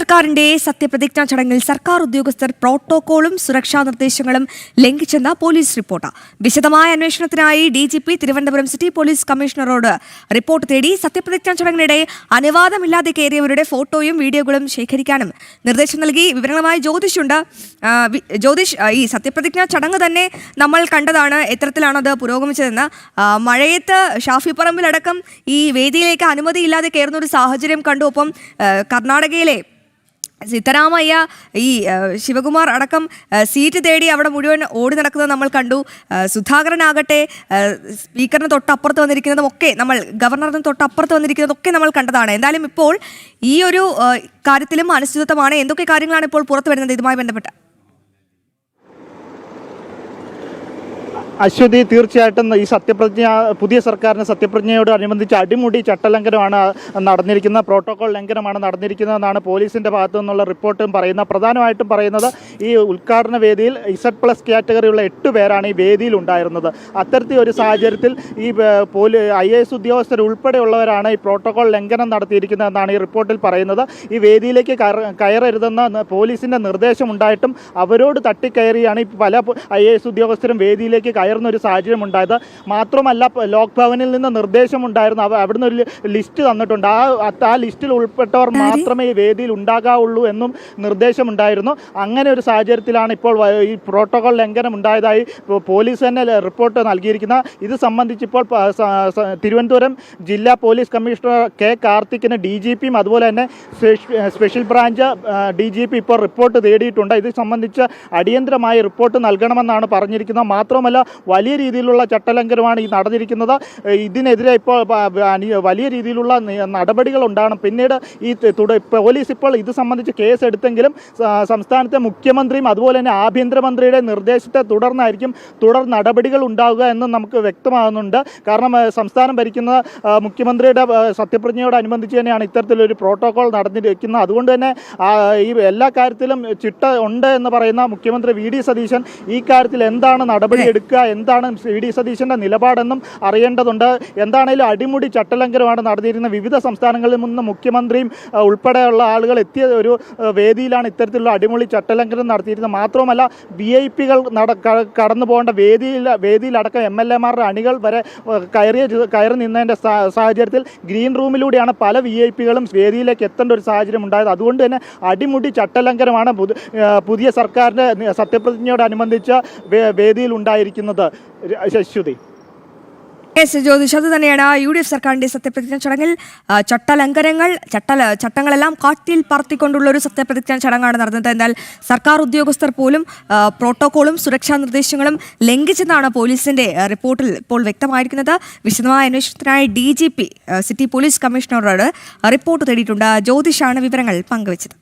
സർക്കാരിന്റെ സത്യപ്രതിജ്ഞാ ചടങ്ങിൽ സർക്കാർ ഉദ്യോഗസ്ഥർ പ്രോട്ടോകോളും സുരക്ഷാ നിർദ്ദേശങ്ങളും ലംഘിച്ചെന്ന പോലീസ് റിപ്പോർട്ട്. വിശദമായ അന്വേഷണത്തിനായി ഡിജിപി തിരുവനന്തപുരം സിറ്റി പോലീസ് കമ്മീഷണറോട് റിപ്പോർട്ട് തേടി. സത്യപ്രതിജ്ഞാ ചടങ്ങിനിടെ അനുവാദമില്ലാതെ കയറിയവരുടെ ഫോട്ടോയും വീഡിയോകളും ശേഖരിക്കാനും നിർദ്ദേശം നൽകി. വിവരങ്ങളുമായി ജ്യോതിഷുണ്ട്. ജ്യോതിഷ്, ഈ സത്യപ്രതിജ്ഞാ ചടങ്ങ് തന്നെ നമ്മൾ കണ്ടതാണ്. എത്തരത്തിലാണത് പുരോഗമിച്ചതെന്ന്? മഴയത്ത് ഷാഫി പറമ്പിലടക്കം ഈ വേദിയിലേക്ക് അനുമതിയില്ലാതെ കയറുന്ന ഒരു സാഹചര്യം കണ്ടു. ഒപ്പം കർണാടകയിലെ സിദ്ധരാമയ്യ, ഈ ശിവകുമാർ അടക്കം സീറ്റ് തേടി അവിടെ മുഴുവൻ ഓടി നടക്കുന്നത് നമ്മൾ കണ്ടു. സുധാകരനാകട്ടെ സ്പീക്കറിന് തൊട്ടപ്പുറത്ത് വന്നിരിക്കുന്നതും ഒക്കെ നമ്മൾ, ഗവർണറിന് തൊട്ടപ്പുറത്ത് വന്നിരിക്കുന്നതൊക്കെ നമ്മൾ കണ്ടതാണ്. എന്തായാലും ഇപ്പോൾ ഈ ഒരു കാര്യത്തിലും അനിശ്ചിതത്വമാണ്. എന്തൊക്കെ കാര്യങ്ങളാണ് ഇപ്പോൾ പുറത്തു വരുന്നത് ഇതുമായി ബന്ധപ്പെട്ട്? അശ്വതി, തീർച്ചയായിട്ടും ഈ പുതിയ സർക്കാരിന് സത്യപ്രതിജ്ഞയോട് അനുബന്ധിച്ച് അടിമുടി ചട്ടലംഘനമാണ് നടന്നിരിക്കുന്നത്, പ്രോട്ടോകോൾ ലംഘനമാണ് നടന്നിരിക്കുന്നതെന്നാണ് പോലീസിൻ്റെ ഭാഗത്തു നിന്നുള്ള റിപ്പോർട്ടും പറയുന്നത്. പ്രധാനമായിട്ടും പറയുന്നത് ഈ ഉദ്ഘാടന വേദിയിൽ Z+ കാറ്റഗറിയുള്ള 8 പേരാണ് ഈ വേദിയിൽ ഉണ്ടായിരുന്നത്. അത്തരത്തിൽ ഒരു സാഹചര്യത്തിൽ ഈ IAS ഉദ്യോഗസ്ഥർ ഉൾപ്പെടെയുള്ളവരാണ് ഈ പ്രോട്ടോകോൾ ലംഘനം നടത്തിയിരിക്കുന്നതെന്നാണ് ഈ റിപ്പോർട്ടിൽ പറയുന്നത്. ഈ വേദിയിലേക്ക് കയറരുതെന്ന പോലീസിൻ്റെ നിർദ്ദേശമുണ്ടായിട്ടും അവരോട് തട്ടിക്കയറിയാണ് ഈ പല IAS ഉദ്യോഗസ്ഥരും വേദിയിലേക്ക് കയറുന്നൊരു സാഹചര്യം ഉണ്ടായത്. മാത്രമല്ല, ലോക് ഭവനിൽ നിന്ന് നിർദ്ദേശമുണ്ടായിരുന്നു, അവിടുന്ന് ഒരു ലിസ്റ്റ് തന്നിട്ടുണ്ട്. ആ ലിസ്റ്റിൽ ഉൾപ്പെട്ടവർ മാത്രമേ ഈ വേദിയിൽ ഉണ്ടാകാവുള്ളൂ എന്നും നിർദ്ദേശമുണ്ടായിരുന്നു. അങ്ങനെ ഒരു സാഹചര്യത്തിലാണ് ഇപ്പോൾ ഈ പ്രോട്ടോകോൾ ലംഘനം ഉണ്ടായതായി പോലീസ് തന്നെ റിപ്പോർട്ട് നൽകിയിരിക്കുന്നത്. ഇത് സംബന്ധിച്ചിപ്പോൾ തിരുവനന്തപുരം ജില്ലാ പോലീസ് കമ്മീഷണർ K. കാർത്തിക്കിന് DGPയും അതുപോലെ തന്നെ സ്പെഷ്യൽ ബ്രാഞ്ച് DGP ഇപ്പോൾ റിപ്പോർട്ട് തേടിയിട്ടുണ്ട്. ഇത് സംബന്ധിച്ച് അടിയന്തരമായി റിപ്പോർട്ട് നൽകണമെന്നാണ് പറഞ്ഞിരിക്കുന്നത്. മാത്രമല്ല, വലിയ രീതിയിലുള്ള ചട്ടലംഘനമാണ് ഈ നടന്നിരിക്കുന്നത്. ഇതിനെതിരെ ഇപ്പോൾ വലിയ രീതിയിലുള്ള നടപടികൾ ഉണ്ടാകണം. പിന്നീട് ഈ പോലീസ് ഇപ്പോൾ ഇത് സംബന്ധിച്ച് കേസ് എടുത്തെങ്കിലും സംസ്ഥാനത്തെ മുഖ്യമന്ത്രിയും അതുപോലെ തന്നെ ആഭ്യന്തരമന്ത്രിയുടെ നിർദ്ദേശത്തെ തുടർന്നായിരിക്കും തുടർ നടപടികൾ ഉണ്ടാവുക എന്ന് നമുക്ക് വ്യക്തമാകുന്നുണ്ട്. കാരണം സംസ്ഥാനം ഭരിക്കുന്ന മുഖ്യമന്ത്രിയുടെ സത്യപ്രതിജ്ഞയോടനുബന്ധിച്ച് തന്നെയാണ് ഇത്തരത്തിലൊരു പ്രോട്ടോകോൾ നടന്നിരിക്കുന്നത്. അതുകൊണ്ട് തന്നെ ഈ എല്ലാ കാര്യത്തിലും ചിട്ട ഉണ്ട് എന്ന് പറയുന്ന മുഖ്യമന്ത്രി VD സതീശൻ ഈ കാര്യത്തിൽ എന്താണ് നടപടി എടുക്കുക, എന്താണ് VD സതീശൻ്റെ നിലപാടെന്നും അറിയേണ്ടതുണ്ട്. എന്താണേലും അടിമുടി ചട്ടലംഘനമാണ് നടന്നിരിക്കുന്നത്. വിവിധ സംസ്ഥാനങ്ങളിൽ നിന്ന് മുഖ്യമന്ത്രിയും ഉൾപ്പെടെയുള്ള ആളുകൾ എത്തിയ ഒരു വേദിയിലാണ് ഇത്തരത്തിലുള്ള അടിമുടി ചട്ടലംഘനം നടത്തിയിരുന്നത്. മാത്രമല്ല, VIP-കൾ കടന്നു പോകേണ്ട വേദിയിലടക്കം MLA-മാരുടെ അണികൾ വരെ കയറി നിന്നതിൻ്റെ സാഹചര്യത്തിൽ ഗ്രീൻ റൂമിലൂടെയാണ് പല VIP-കളും വേദിയിലേക്ക് എത്തേണ്ട ഒരു സാഹചര്യം ഉണ്ടായത്. അതുകൊണ്ട് തന്നെ അടിമുടി ചട്ടലംഘനമാണ് പുതിയ സർക്കാരിൻ്റെ സത്യപ്രതിജ്ഞയോടനുബന്ധിച്ച് വേദിയിൽ ഉണ്ടായിരിക്കുന്നത്. അശ്വതി, ജ്യോതിഷ്, അത് തന്നെയാണ് UDF സർക്കാരിന്റെ സത്യപ്രതിജ്ഞാ ചടങ്ങിൽ ചട്ടങ്ങളെല്ലാം കാറ്റിൽ പറത്തിക്കൊണ്ടുള്ള ഒരു സത്യപ്രതിജ്ഞാ ചടങ്ങാണ് നടന്നത്. എന്നാൽ സർക്കാർ ഉദ്യോഗസ്ഥർ പോലും പ്രോട്ടോകോളും സുരക്ഷാ നിർദ്ദേശങ്ങളും ലംഘിച്ചെന്നാണ് പോലീസിന്റെ റിപ്പോർട്ടിൽ ഇപ്പോൾ വ്യക്തമായിരിക്കുന്നത്. വിശദമായ അന്വേഷണത്തിനായി DGP സിറ്റി പോലീസ് കമ്മീഷണറോട് റിപ്പോർട്ട് തേടിയിട്ടുണ്ട്. ജ്യോതിഷാണ് വിവരങ്ങൾ പങ്കുവച്ചത്.